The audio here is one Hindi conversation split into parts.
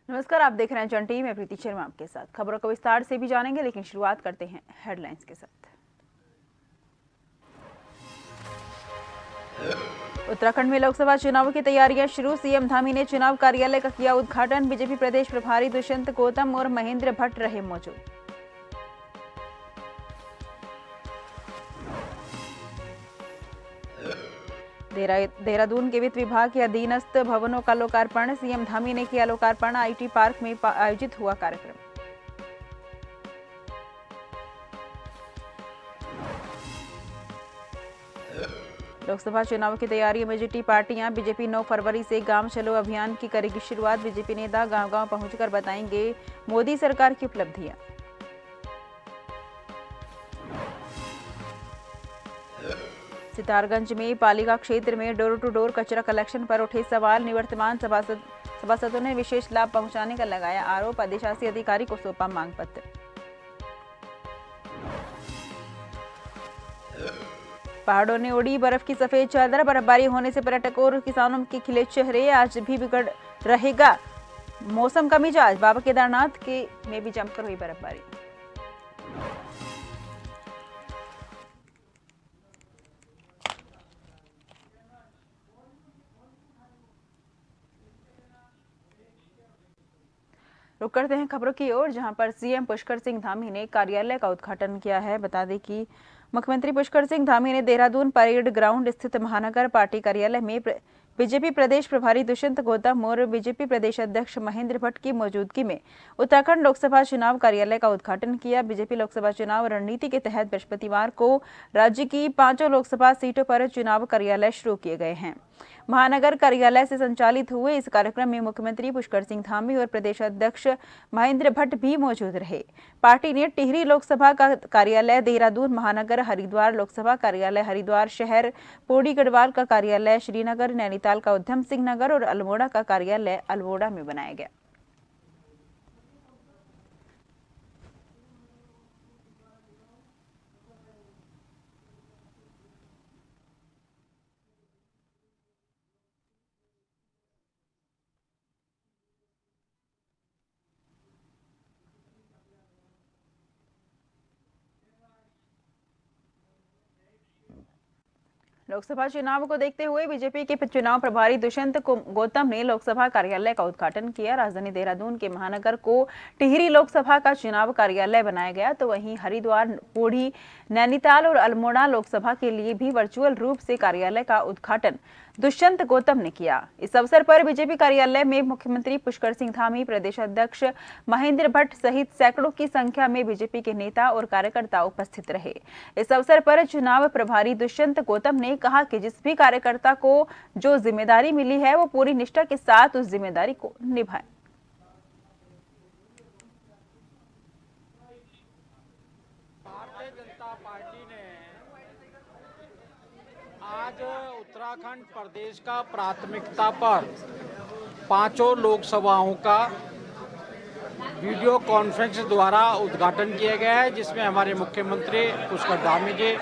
नमस्कार, आप देख रहे हैं जन टीवी में प्रीति शर्मा आपके साथ। खबरों को विस्तार से भी जानेंगे, लेकिन शुरुआत करते हैं हेडलाइंस के साथ। उत्तराखंड में लोकसभा चुनाव की तैयारियां शुरू। सीएम धामी ने चुनाव कार्यालय का किया उद्घाटन। बीजेपी प्रदेश प्रभारी दुष्यंत गौतम और महेंद्र भट्ट रहे मौजूद। देहरादून के वित्त विभाग के अधीनस्थ भवनों का लोकार्पण। सीएम धामी ने किया लोकार्पण। आईटी पार्क में आयोजित हुआ कार्यक्रम। लोकसभा चुनाव की तैयारियों में जुटी पार्टियां। बीजेपी 9 फरवरी से गांव चलो अभियान की करेगी शुरुआत। बीजेपी नेता गांव-गांव पहुंचकर बताएंगे मोदी सरकार की उपलब्धियां। सितारगंज में पालिका क्षेत्र में डोर टू डोर कचरा कलेक्शन पर उठे सवाल। निवर्तमान सभासदों ने विशेष लाभ पहुंचाने का लगाया आरोप। अधिशासी अधिकारी को सौंपा मांग पत्र। पहाड़ों ने ओढ़ी बर्फ की सफेद चादर। बर्फबारी होने से पर्यटकों और किसानों के खिले चेहरे। आज भी बिगड़ रहेगा मौसम का मिजाज। बाबा केदारनाथ में भी जमकर हुई बर्फबारी। रुक करते हैं खबरों की ओर, जहां पर सीएम पुष्कर सिंह धामी ने कार्यालय का उद्घाटन किया है। बता दें कि मुख्यमंत्री पुष्कर सिंह धामी ने देहरादून परेड ग्राउंड स्थित महानगर पार्टी कार्यालय में बीजेपी प्रदेश प्रभारी दुष्यंत गौतम और बीजेपी प्रदेश अध्यक्ष महेंद्र भट्ट की मौजूदगी में उत्तराखंड लोकसभा चुनाव कार्यालय का उद्घाटन किया। बीजेपी लोकसभा चुनाव रणनीति के तहत बृहस्पतिवार को राज्य की 5 लोकसभा सीटों पर चुनाव कार्यालय शुरू किए गए हैं। महानगर कार्यालय से संचालित हुए इस कार्यक्रम में मुख्यमंत्री पुष्कर सिंह धामी और प्रदेश अध्यक्ष महेंद्र भट्ट भी मौजूद रहे। पार्टी ने टिहरी लोकसभा का कार्यालय देहरादून, महानगर हरिद्वार लोकसभा कार्यालय हरिद्वार शहर, पौड़ी गढ़वाल का कार्यालय श्रीनगर, नैनीताल का उधम सिंह नगर और अल्मोड़ा का कार्यालय अल्मोड़ा में बनाया गया। लोकसभा चुनाव को देखते हुए बीजेपी के चुनाव प्रभारी दुष्यंत गौतम ने लोकसभा कार्यालय का उद्घाटन किया। राजधानी देहरादून के महानगर को टिहरी लोकसभा का चुनाव कार्यालय बनाया गया, तो वहीं हरिद्वार, पौड़ी, नैनीताल और अल्मोड़ा लोकसभा के लिए भी वर्चुअल रूप से कार्यालय का उद्घाटन दुष्यंत गौतम ने किया। इस अवसर पर बीजेपी कार्यालय में मुख्यमंत्री पुष्कर सिंह धामी, प्रदेश अध्यक्ष महेंद्र भट्ट सहित सैकड़ों की संख्या में बीजेपी के नेता और कार्यकर्ता उपस्थित रहे। इस अवसर पर चुनाव प्रभारी दुष्यंत गौतम ने कहा कि जिस भी कार्यकर्ता को जो जिम्मेदारी मिली है वो पूरी निष्ठा के साथ उस जिम्मेदारी को निभाए। भारतीय जनता पार्टी ने आज उत्तराखंड प्रदेश का प्राथमिकता पर 5 लोकसभाओं का वीडियो कॉन्फ्रेंस द्वारा उद्घाटन किया गया है, जिसमें हमारे मुख्यमंत्री पुष्कर धामी जी,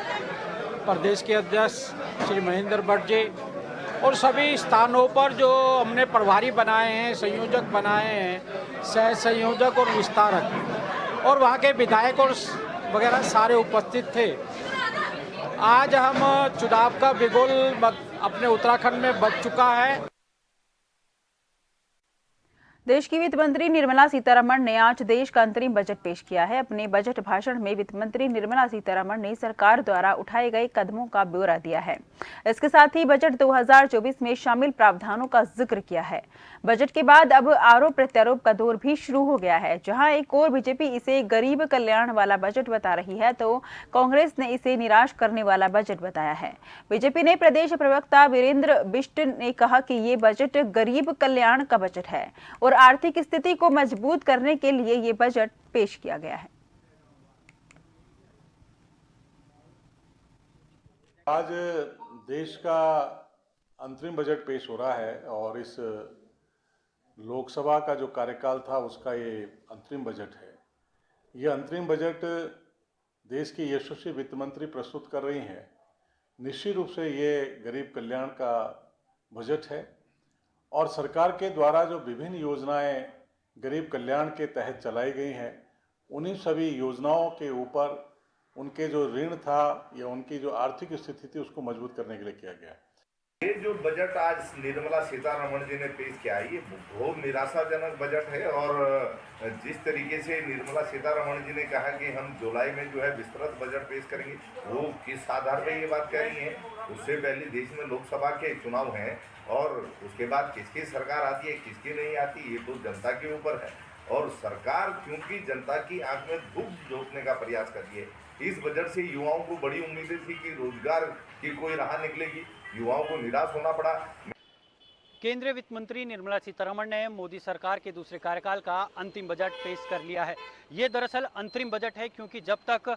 प्रदेश के अध्यक्ष श्री महेंद्र भट्ट जी और सभी स्थानों पर जो हमने प्रभारी बनाए हैं, संयोजक बनाए हैं, सह संयोजक और विस्तारक और वहाँ के विधायक और वगैरह सारे उपस्थित थे। आज हम चुनाव का बिगुल अपने उत्तराखंड में बज चुका है। देश की वित्त मंत्री निर्मला सीतारमण ने आज देश का अंतरिम बजट पेश किया है। अपने बजट भाषण में वित्त मंत्री निर्मला सीतारमण ने सरकार द्वारा उठाए गए कदमों का ब्यौरा दिया है। इसके साथ ही बजट 2024 में शामिल प्रावधानों का जिक्र किया है। बजट के बाद अब आरोप प्रत्यारोप का दौर भी शुरू हो गया है। जहां एक और बीजेपी इसे गरीब कल्याण वाला बजट बता रही है, तो कांग्रेस ने इसे निराश करने वाला बजट बताया है। बीजेपी ने प्रदेश प्रवक्ता वीरेंद्र बिष्ट ने कहा कि ये बजट गरीब कल्याण का बजट है और आर्थिक स्थिति को मजबूत करने के लिए ये बजट पेश किया गया है। आज देश का अंतरिम बजट पेश हो रहा है और इस लोकसभा का जो कार्यकाल था उसका ये अंतरिम बजट है। ये अंतरिम बजट देश की यशस्वी वित्त मंत्री प्रस्तुत कर रही हैं। निश्चित रूप से ये गरीब कल्याण का बजट है और सरकार के द्वारा जो विभिन्न योजनाएं गरीब कल्याण के तहत चलाई गई हैं, उन्हीं सभी योजनाओं के ऊपर उनके जो ऋण था या उनकी जो आर्थिक स्थिति थी उसको मजबूत करने के लिए किया गया है। ये जो बजट आज निर्मला सीतारमण जी ने पेश किया है, ये बहुत निराशाजनक बजट है। और जिस तरीके से निर्मला सीतारमण जी ने कहा कि हम जुलाई में जो है विस्तृत बजट पेश करेंगे, वो किस आधार पर ये बात कह रही है? उससे पहले देश में लोकसभा के चुनाव हैं और उसके बाद किसकी सरकार आती है किसकी नहीं आती, ये तो जनता के ऊपर है। और सरकार क्योंकि जनता की आंख में धूप झोंकने का प्रयास कर रही है, इस बजट से युवाओं को बड़ी उम्मीदें थी कि रोजगार की कोई राह निकलेगी, युवाओं को निराश होना पड़ा। केंद्रीय वित्त मंत्री निर्मला सीतारमण ने मोदी सरकार के दूसरे कार्यकाल का अंतिम बजट पेश कर लिया है। ये दरअसल अंतरिम बजट है क्योंकि जब तक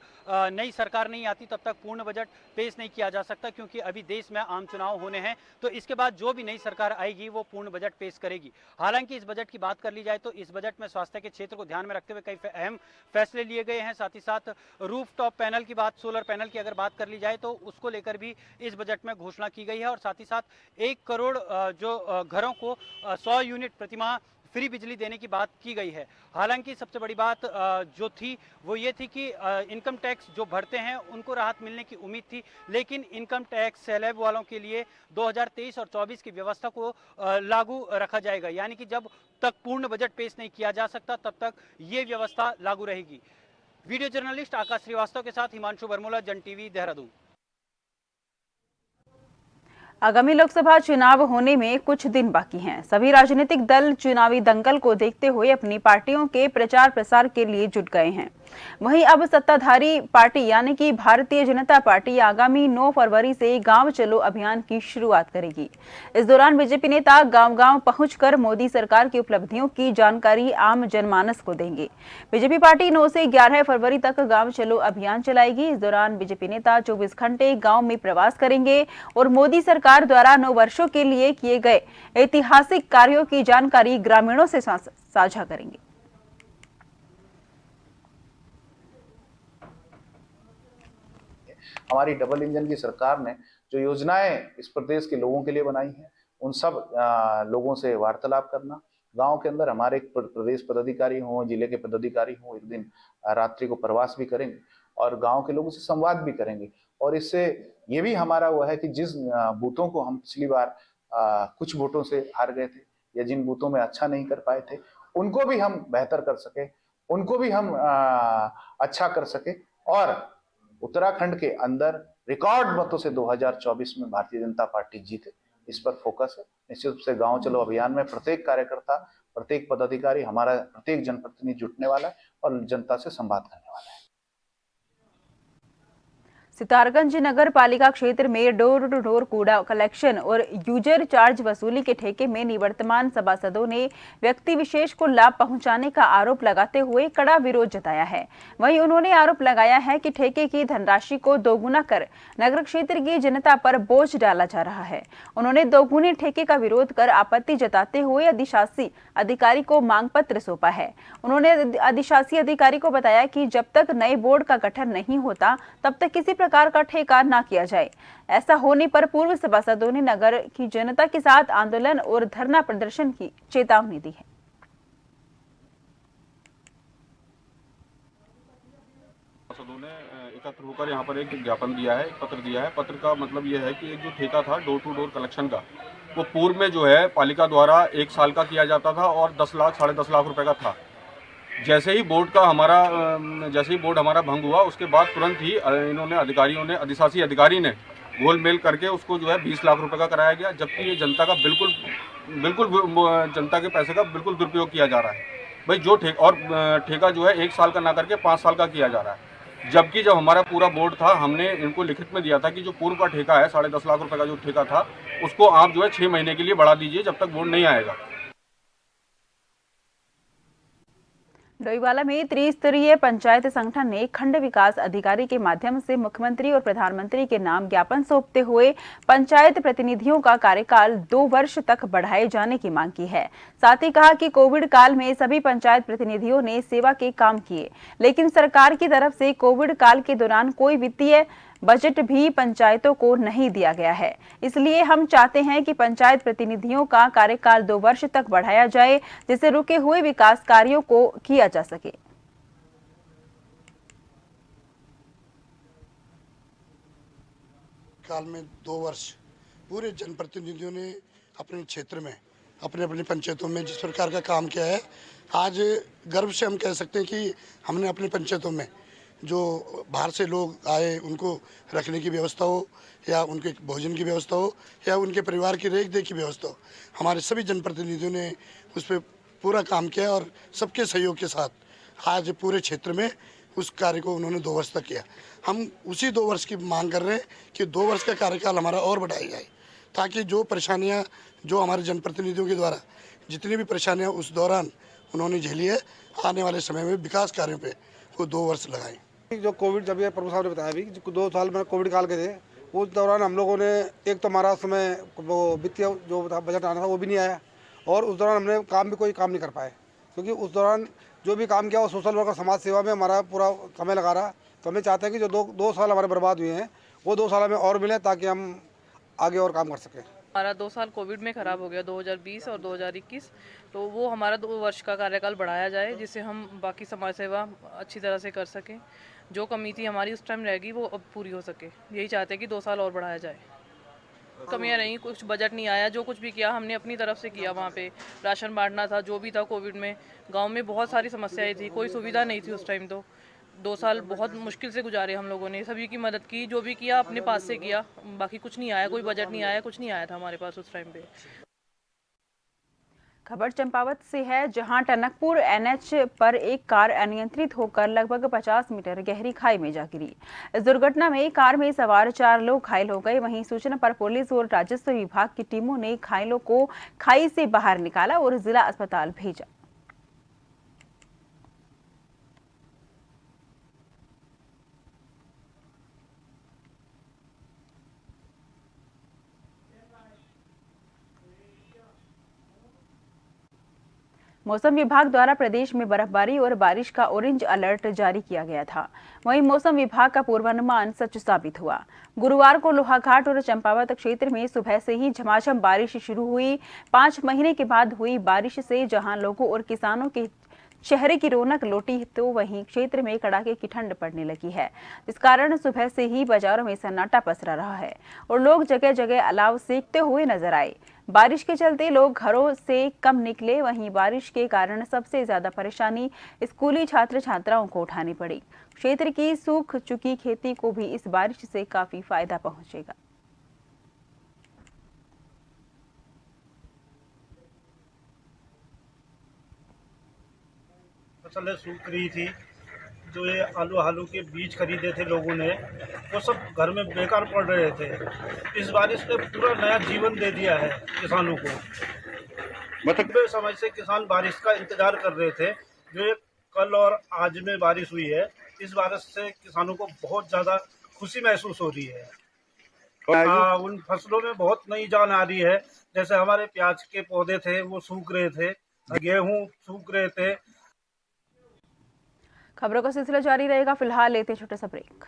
नई सरकार नहीं आती तब तक पूर्ण बजट पेश नहीं किया जा सकता, क्योंकि अभी देश में आम चुनाव होने हैं। तो इसके बाद जो भी नई सरकार आएगी वो पूर्ण बजट पेश करेगी। हालांकि इस बजट की बात कर ली जाए तो इस बजट में स्वास्थ्य के क्षेत्र को ध्यान में रखते हुए कई अहम फैसले लिए गए हैं। साथ ही साथ रूफटॉप पैनल की बात, सोलर पैनल की अगर बात कर ली जाए तो उसको लेकर भी इस बजट में घोषणा की गई है। और साथ ही साथ 1 करोड़ जो घरों को 100 यूनिट प्रतिमाह फ्री बिजली देने की बात की गई है। हालांकि सबसे बड़ी बात जो थी वो ये थी कि इनकम टैक्स जो भरते हैं उनको राहत मिलने की उम्मीद थी, लेकिन इनकम टैक्स स्लैब वालों के लिए 2023 और 24 की व्यवस्था को लागू रखा जाएगा। यानी कि जब तक पूर्ण बजट पेश नहीं किया जा सकता तब तक ये व्यवस्था लागू रहेगी। वीडियो जर्नलिस्ट आकाश श्रीवास्तव के साथ हिमांशु बरमूला, जन टीवी, देहरादून। आगामी लोकसभा चुनाव होने में कुछ दिन बाकी हैं। सभी राजनीतिक दल चुनावी दंगल को देखते हुए अपनी पार्टियों के प्रचार प्रसार के लिए जुट गए हैं। वहीं अब सत्ताधारी पार्टी यानी कि भारतीय जनता पार्टी आगामी 9 फरवरी से गांव चलो अभियान की शुरुआत करेगी। इस दौरान बीजेपी नेता गांव-गांव पहुंचकर मोदी सरकार की उपलब्धियों की जानकारी आम जनमानस को देंगे। बीजेपी पार्टी 9 से 11 फरवरी तक गांव चलो अभियान चलाएगी। इस दौरान बीजेपी नेता 24 घंटे गांव में प्रवास करेंगे और मोदी सरकार द्वारा 9 वर्षों के लिए किए गए ऐतिहासिक कार्यों की जानकारी ग्रामीणों से साझा करेंगे। हमारी डबल इंजन की सरकार ने जो योजनाएं इस प्रदेश के लोगों के लिए बनाई हैं, उन सब लोगों से वार्तालाप करना, गांव के अंदर हमारे प्रदेश पदाधिकारी हों, जिले के पदाधिकारी हों, एक दिन रात्रि को प्रवास भी करेंगे और गांव के लोगों से संवाद भी करेंगे। और इससे ये भी हमारा वो है कि जिस बूथों को हम पिछली बार कुछ वोटों से हार गए थे या जिन बूथों में अच्छा नहीं कर पाए थे, उनको भी हम बेहतर कर सके, उनको भी हम अच्छा कर सके। और उत्तराखंड के अंदर रिकॉर्ड मतों से 2024 में भारतीय जनता पार्टी जीते, इस पर फोकस है। निश्चित रूप से गांव चलो अभियान में प्रत्येक कार्यकर्ता, प्रत्येक पदाधिकारी, हमारा प्रत्येक जनप्रतिनिधि जुटने वाला है और जनता से संवाद करने वाला है। सितारगंज नगर पालिका क्षेत्र में डोर टू डोर कूड़ा कलेक्शन और यूजर चार्ज वसूली के ठेके में निवर्तमान सभासदों ने व्यक्ति विशेष को लाभ पहुंचाने का आरोप लगाते हुए कड़ा विरोध जताया है। वहीं उन्होंने आरोप लगाया है कि ठेके की धनराशि को दोगुना कर नगर क्षेत्र की जनता पर बोझ डाला जा रहा है। उन्होंने दोगुने ठेके का विरोध कर आपत्ति जताते हुए अधिशासी अधिकारी को मांग पत्र सौंपा है। उन्होंने अधिशासी अधिकारी को बताया कि जब तक नए बोर्ड का गठन नहीं होता तब तक किसी प्रकार का ठेका न किया जाए। ऐसा होने पर पूर्व सभासदों ने नगर की जनता के साथ आंदोलन और धरना प्रदर्शन की चेतावनी दी है। सभासदों ने एकत्र होकर यहाँ पर एक ज्ञापन दिया है, पत्र दिया है। पत्र का मतलब यह है कि एक जो ठेका था डोर टू डोर कलेक्शन का, वो पूर्व में जो है पालिका द्वारा 1 साल का किया जाता था और 10 लाख, 10.5 लाख रुपए का था। जैसे ही बोर्ड हमारा भंग हुआ उसके बाद तुरंत ही इन्होंने अधिकारियों ने, अधिशासी अधिकारी ने गोलमेल करके उसको जो है 20 लाख रुपए का कराया गया, जबकि ये जनता का बिल्कुल जनता के पैसे का बिल्कुल दुरुपयोग किया जा रहा है। भाई जो ठेका जो है 1 साल का ना करके 5 साल का किया जा रहा है। जबकि जब हमारा पूरा बोर्ड था, हमने इनको लिखित में दिया था कि जो पूर्व का ठेका है 10.5 लाख रुपए का जो ठेका था, उसको आप जो है 6 महीने के लिए बढ़ा दीजिए जब तक बोर्ड नहीं आएगा। डोईवाला में त्रिस्तरीय पंचायत संगठन ने खंड विकास अधिकारी के माध्यम से मुख्यमंत्री और प्रधानमंत्री के नाम ज्ञापन सौंपते हुए पंचायत प्रतिनिधियों का कार्यकाल 2 वर्ष तक बढ़ाए जाने की मांग की है। साथ ही कहा कि कोविड काल में सभी पंचायत प्रतिनिधियों ने सेवा के काम किए, लेकिन सरकार की तरफ से कोविड काल के दौरान कोई वित्तीय बजट भी पंचायतों को नहीं दिया गया है। इसलिए हम चाहते हैं कि पंचायत प्रतिनिधियों का कार्यकाल 2 वर्ष तक बढ़ाया जाए, जिससे रुके हुए विकास कार्यों को किया जा सके। काल में 2 वर्ष पूरे जनप्रतिनिधियों ने अपने क्षेत्र में अपने अपनी पंचायतों में जिस प्रकार का काम किया है, आज गर्व से हम कह सकते हैं कि हमने अपनी पंचायतों में जो बाहर से लोग आए उनको रखने की व्यवस्था हो या उनके भोजन की व्यवस्था हो या उनके परिवार की रेख देख की व्यवस्था हो, हमारे सभी जनप्रतिनिधियों ने उस पर पूरा काम किया और सबके सहयोग के साथ आज पूरे क्षेत्र में उस कार्य को उन्होंने 2 वर्ष तक किया। हम उसी 2 वर्ष की मांग कर रहे हैं कि 2 वर्ष का कार्यकाल हमारा और बढ़ाया जाए, ताकि जो परेशानियां जो हमारे जनप्रतिनिधियों के द्वारा जितनी भी परेशानियां उस दौरान उन्होंने झेली है, आने वाले समय में विकास कार्यों पे वो 2 वर्ष लगाएं। जो कोविड जब ये प्रभु साहब ने बताया भी 2 साल में कोविड काल के थे, उस दौरान हम लोगों ने एक तो हमारा समय वो वित्तीय जो बजट आना था वो भी नहीं आया और उस दौरान हमने कोई काम नहीं कर पाए, क्योंकि उस दौरान जो भी काम किया वो सोशल वर्क और समाज सेवा में हमारा पूरा समय लगा रहा। तो हमें चाहते हैं कि जो 2 साल हमारे बर्बाद हुए हैं वो 2 साल हमें और मिले, ताकि हम आगे और काम कर सकें। हमारा 2 साल कोविड में ख़राब हो गया, 2020 और 2021, तो वो हमारा 2 वर्ष का कार्यकाल बढ़ाया जाए, जिससे हम बाकी समाज सेवा अच्छी तरह से कर सकें। जो कमी थी हमारी उस टाइम रहेगी वो अब पूरी हो सके, यही चाहते हैं कि 2 साल और बढ़ाया जाए। कमियां नहीं, कुछ बजट नहीं आया, जो कुछ भी किया हमने अपनी तरफ से किया। वहाँ पे राशन बांटना था, जो भी था कोविड में गांव में बहुत सारी समस्याएं थी, कोई सुविधा नहीं थी उस टाइम। तो 2 साल बहुत मुश्किल से गुजारे हम लोगों ने, सभी की मदद की, जो भी किया अपने पास से किया, बाकी कुछ नहीं आया, कोई बजट नहीं आया, कुछ नहीं आया था हमारे पास उस टाइम पे। खबर चंपावत से है, जहां टनकपुर एनएच पर एक कार अनियंत्रित होकर लगभग 50 मीटर गहरी खाई में जा गिरी। इस दुर्घटना में कार में सवार 4 लोग घायल हो गए। वहीं सूचना पर पुलिस और राजस्व विभाग की टीमों ने घायलों को खाई से बाहर निकाला और जिला अस्पताल भेजा। मौसम विभाग द्वारा प्रदेश में बर्फबारी और बारिश का ऑरेंज अलर्ट जारी किया गया था। वहीं मौसम विभाग का पूर्वानुमान सच साबित हुआ। गुरुवार को लोहाघाट और चंपावत क्षेत्र में सुबह से ही झमाझम बारिश शुरू हुई। 5 महीने के बाद हुई बारिश से जहां लोगों और किसानों के चेहरे की रौनक लौटी, तो वहीं क्षेत्र में कड़ाके की ठंड पड़ने लगी है। इस कारण सुबह से ही बाजारों में सन्नाटा पसरा रहा है और लोग जगह जगह अलाव सेकते हुए नजर आए। बारिश के चलते लोग घरों से कम निकले। वहीं बारिश के कारण सबसे ज्यादा परेशानी स्कूली छात्र छात्राओं को उठानी पड़ी। क्षेत्र की सूख चुकी खेती को भी इस बारिश से काफी फायदा पहुंचेगा। फसलें सूख रही थी, जो ये आलू के बीज खरीदे थे लोगों ने, वो सब घर में बेकार पड़ रहे थे। इस बारिश ने पूरा नया जीवन दे दिया है किसानों को। मतलब समय से किसान बारिश का इंतजार कर रहे थे, जो ये कल और आज में बारिश हुई है, इस बारिश से किसानों को बहुत ज़्यादा खुशी महसूस हो रही है। उन फसलों में बहुत नई जान आ रही है। जैसे हमारे प्याज के पौधे थे वो सूख रहे थे, गेहूँ सूख रहे थे। खबरों का सिलसिला जारी रहेगा। फिलहाल लेते हैं छोटा सा ब्रेक।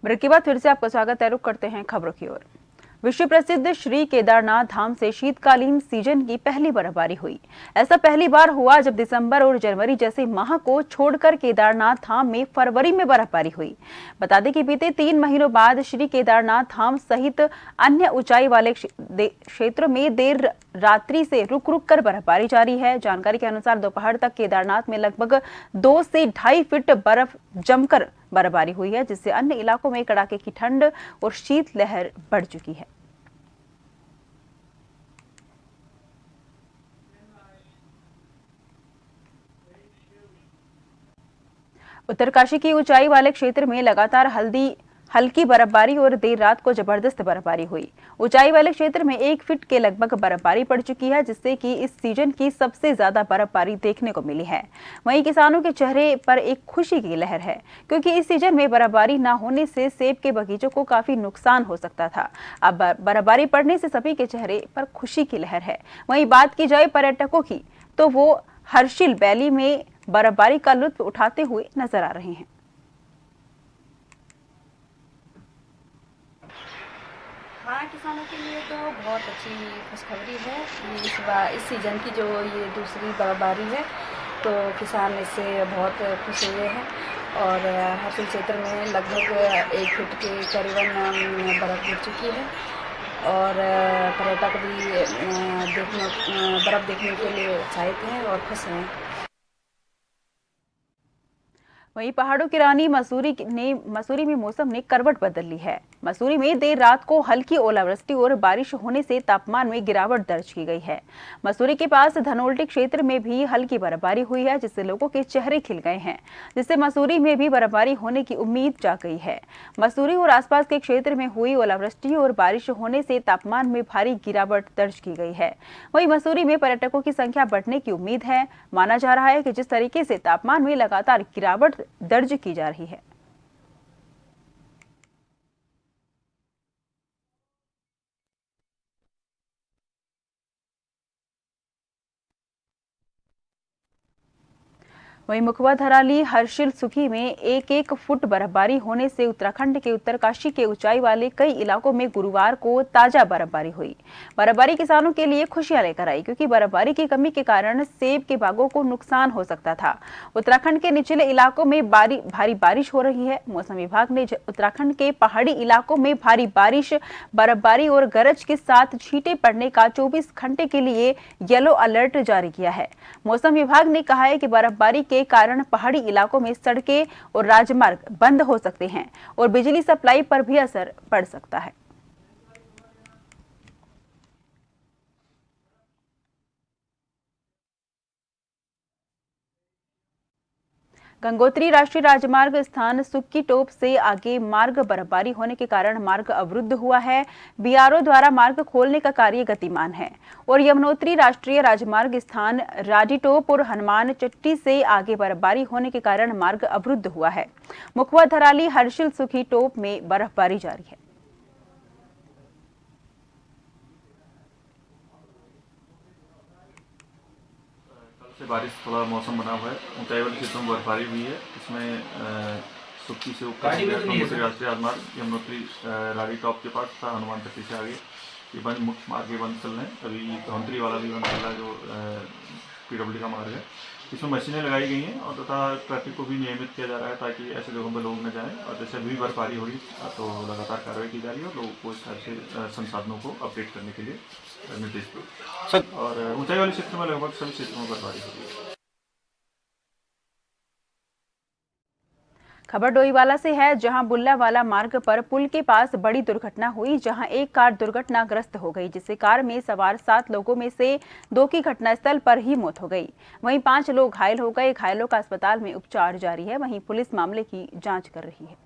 ब्रेक के बाद फिर से आपका स्वागत है। रुक करते हैं खबरों की ओर। विश्व प्रसिद्ध श्री केदारनाथ धाम से शीतकालीन सीजन की पहली बर्फबारी हुई। ऐसा पहली बार हुआ जब दिसंबर और जनवरी जैसे माह को छोड़कर केदारनाथ धाम में फरवरी में बर्फबारी हुई। बता दें कि बीते 3 महीनों बाद श्री केदारनाथ धाम सहित अन्य ऊंचाई वाले क्षेत्रों में देर रात्रि से रुक रुक कर बर्फबारी जारी है। जानकारी के अनुसार दोपहर तक केदारनाथ में लगभग 2 से 2.5 फीट बर्फ जमकर बर्फबारी हुई है, जिससे अन्य इलाकों में कड़ाके की ठंड और शीतलहर बढ़ चुकी है। उत्तरकाशी की ऊंचाई वाले क्षेत्र में लगातार हल्की बर्फबारी और देर रात को जबरदस्त बर्फबारी हुई। ऊंचाई वाले क्षेत्र में 1 फीट के लगभग बर्फबारी पड़ चुकी है, जिससे कि इस सीजन की सबसे ज्यादा बर्फबारी देखने को मिली है। वहीं किसानों के चेहरे पर एक खुशी की लहर है, क्योंकि इस सीजन में बर्फबारी न होने से सेब के बगीचों को काफी नुकसान हो सकता था। अब बर्फबारी पड़ने से सभी के चेहरे पर खुशी की लहर है। वहीं बात की जाए पर्यटकों की, तो वो हर्षिल वैली में बर्फबारी का लुत्फ उठाते हुए नजर आ रहे हैं। हाँ, किसानों के लिए तो बहुत अच्छी खुशखबरी है कि इस सीज़न की जो ये दूसरी बर्फबारी है, तो किसान इससे बहुत खुश हुए हैं। और हर्षिल क्षेत्र में लगभग 1 फीट के करीबन बर्फ़ गिर चुकी है और पर्यटक भी बर्फ़ देखने के लिए उत्साहित हैं और खुश हैं। वहीं पहाड़ों की रानी मसूरी में मौसम ने करवट बदल ली है। मसूरी में देर रात को हल्की ओलावृष्टि और बारिश होने से तापमान में गिरावट दर्ज की गई है। मसूरी के पास धनोल्टी क्षेत्र में भी हल्की बर्फबारी हुई है, जिससे लोगों के चेहरे खिल गए हैं, जिससे मसूरी में भी बर्फबारी होने की उम्मीद जाग गई है। मसूरी और आसपास के क्षेत्र में हुई ओलावृष्टि और बारिश होने से तापमान में भारी गिरावट दर्ज की गई है। वहीं मसूरी में पर्यटकों की संख्या बढ़ने की उम्मीद है। माना जा रहा है कि जिस तरीके से तापमान में लगातार गिरावट दर्ज की जा रही है, वहीं मुखवा धराली हर्षिल सुखी में 1-1 फुट बर्फबारी होने से उत्तराखंड के उत्तरकाशी के ऊंचाई वाले कई इलाकों में गुरुवार को ताजा बर्फबारी हुई। बर्फबारी किसानों के लिए खुशियां लेकर आई, क्योंकि बर्फबारी की कमी के कारण सेब के बागों को नुकसान हो सकता था। उत्तराखंड के निचले इलाकों में भारी बारिश हो रही है। मौसम विभाग ने उत्तराखंड के पहाड़ी इलाकों में भारी बारिश, बर्फबारी और गरज के साथ छींटे पड़ने का 24 घंटे के लिए येलो अलर्ट जारी किया है। मौसम विभाग ने कहा है कि बर्फबारी के कारण पहाड़ी इलाकों में सड़कें और राजमार्ग बंद हो सकते हैं और बिजली सप्लाई पर भी असर पड़ सकता है। गंगोत्री राष्ट्रीय राजमार्ग स्थान सुक्की टोप से आगे मार्ग बर्फबारी होने के कारण मार्ग अवरुद्ध हुआ है। बीआरओ द्वारा मार्ग खोलने का कार्य गतिमान है और यमुनोत्री राष्ट्रीय राजमार्ग स्थान राडीटोप और हनुमान चट्टी से आगे बर्फबारी होने के कारण मार्ग अवरुद्ध हुआ है। मुखवा धराली हर्षिल सुखी टोप में बर्फबारी जारी है। से बारिश थोड़ा मौसम बना हुआ है। ऊंचाई वाले क्षेत्रों में बर्फबारी हुई है। इसमें सुक्की से ऊपर गंगोत्री राष्ट्रीय राजमार्ग यमुनोत्री राडी टॉप के पास तथा हनुमान चट्टी से आगे ये बंद मुख्य मार्ग ये बंद चल रहे हैं। अभी धौंतरी वाला भी बंद चल रहा है, जो PWD का मार्ग है। इसमें मशीनें लगाई गई हैं और तथा ट्रैफिक को भी नियमित किया जा रहा है, ताकि ऐसे जगहों पर लोग न जाएं। और जैसे अभी बर्फबारी हो रही तो लगातार कार्रवाई की जा रही है और लोगों को इस तरह से संसाधनों को अपडेट करने के लिए निर्देश दिए। और ऊंचाई वाले क्षेत्र में लगभग सभी क्षेत्रों में बर्फबारी हो रही है। खबर डोईवाला से है, जहां बुल्लावाला मार्ग पर पुल के पास बड़ी दुर्घटना हुई, जहां एक कार दुर्घटनाग्रस्त हो गई, जिससे कार में सवार 7 लोगों में से 2 की घटनास्थल पर ही मौत हो गई। वहीं 5 लोग घायल हो गए। घायलों का अस्पताल में उपचार जारी है। वहीं पुलिस मामले की जांच कर रही है।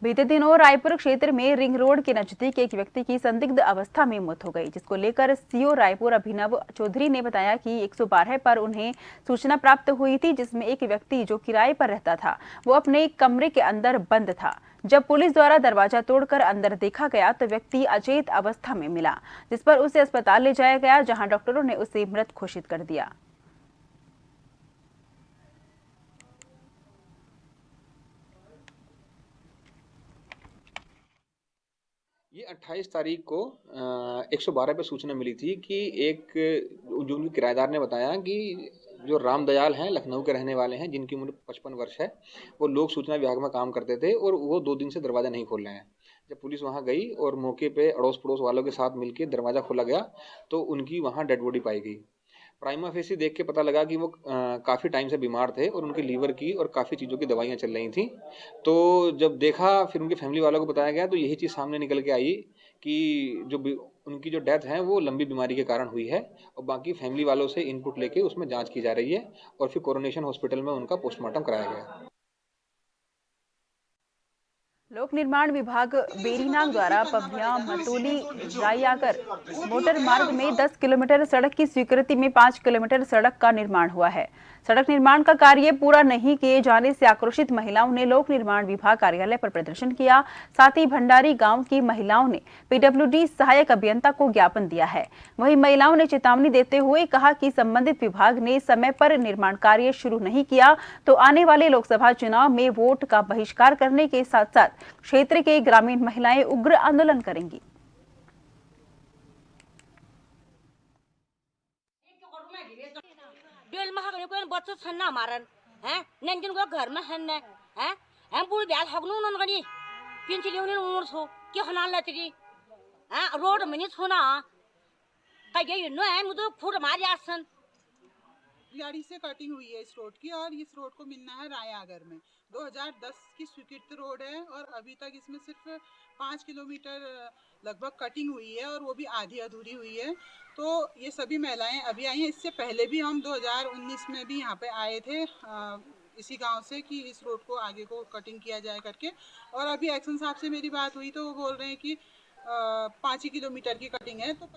बीते दिनों रायपुर क्षेत्र में रिंग रोड के नजदीक एक व्यक्ति की संदिग्ध अवस्था में मौत हो गई, जिसको लेकर सीओ रायपुर अभिनव चौधरी ने बताया कि 112 पर उन्हें सूचना प्राप्त हुई थी, जिसमें एक व्यक्ति जो किराए पर रहता था वो अपने कमरे के अंदर बंद था। जब पुलिस द्वारा दरवाजा तोड़कर अंदर देखा गया तो व्यक्ति अचेत अवस्था में मिला, जिस पर उसे अस्पताल ले जाया गया, जहाँ डॉक्टरों ने उसे मृत घोषित कर दिया। ये 28 तारीख को 112 पे सूचना मिली थी कि एक जो उनके किराएदार ने बताया कि जो रामदयाल हैं, लखनऊ के रहने वाले हैं, जिनकी उम्र 55 वर्ष है। वो लोक सूचना विभाग में काम करते थे और वो 2 दिन से दरवाज़ा नहीं खोल रहे हैं। जब पुलिस वहां गई और मौके पे अड़ोस पड़ोस वालों के साथ मिलकर दरवाज़ा खोला गया तो उनकी वहां डेड बॉडी पाई गई। प्राइमा फेसी देख के पता लगा कि वो काफ़ी टाइम से बीमार थे और उनके लीवर की और काफ़ी चीज़ों की दवाइयाँ चल रही थी। तो जब देखा, फिर उनके फैमिली वालों को बताया गया तो यही चीज़ सामने निकल के आई कि उनकी जो डेथ है वो लंबी बीमारी के कारण हुई है और बाकी फैमिली वालों से इनपुट लेके उसमें जांच की जा रही है और फिर कोरोनेशन हॉस्पिटल में उनका पोस्टमार्टम कराया गया। लोक निर्माण विभाग बेरीनाग द्वारा पभिया मतोली रायागर मोटर मार्ग में 10 किलोमीटर सड़क की स्वीकृति में 5 किलोमीटर सड़क का निर्माण हुआ है। सड़क निर्माण का कार्य पूरा नहीं किए जाने से आक्रोशित महिलाओं ने लोक निर्माण विभाग कार्यालय पर प्रदर्शन किया। साथ ही भंडारी गांव की महिलाओं ने पीडब्ल्यूडी सहायक अभियंता को ज्ञापन दिया है। वहीं महिलाओं ने चेतावनी देते हुए कहा कि संबंधित विभाग ने समय पर निर्माण कार्य शुरू नहीं किया तो आने वाले लोकसभा चुनाव में वोट का बहिष्कार करने के साथ साथ क्षेत्र के ग्रामीण महिलाएं उग्र आंदोलन करेंगी। बच्चों छन्ना मारन हैं नंजन को घर में है न हैं हम पूरी ब्याल हगनु न गनी पिंचली उन उमर सो के हनाल लतरी हैं रोड में नहीं छुना कई न है मुझे फुट मार आसन गाड़ी से कटिंग हुई है इस रोड की और इस रोड को मिलना है रायागर में। 2010 की स्वीकृत रोड है और अभी तक इसमें सिर्फ 5 किलोमीटर लगभग कटिंग हुई है और वो भी आधी अधूरी हुई है। तो ये सभी महिलाएं अभी आई हैं। इससे पहले भी हम 2019 में भी यहाँ पे आए थे इसी गांव से कि इस रोड को आगे को कटिंग किया जाए करके, और अभी एक्शन साहब से मेरी बात हुई तो वो बोल रहे हैं कि 5 किलोमीटर की कटिंग है। तो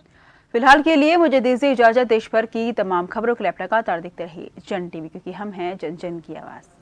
फिलहाल के लिए मुझे दीजिए इजाजत। देश भर की तमाम खबरों के लिए लगातार देखते रहिए जन टीवी, क्योंकि हम हैं जन जन की आवाज़।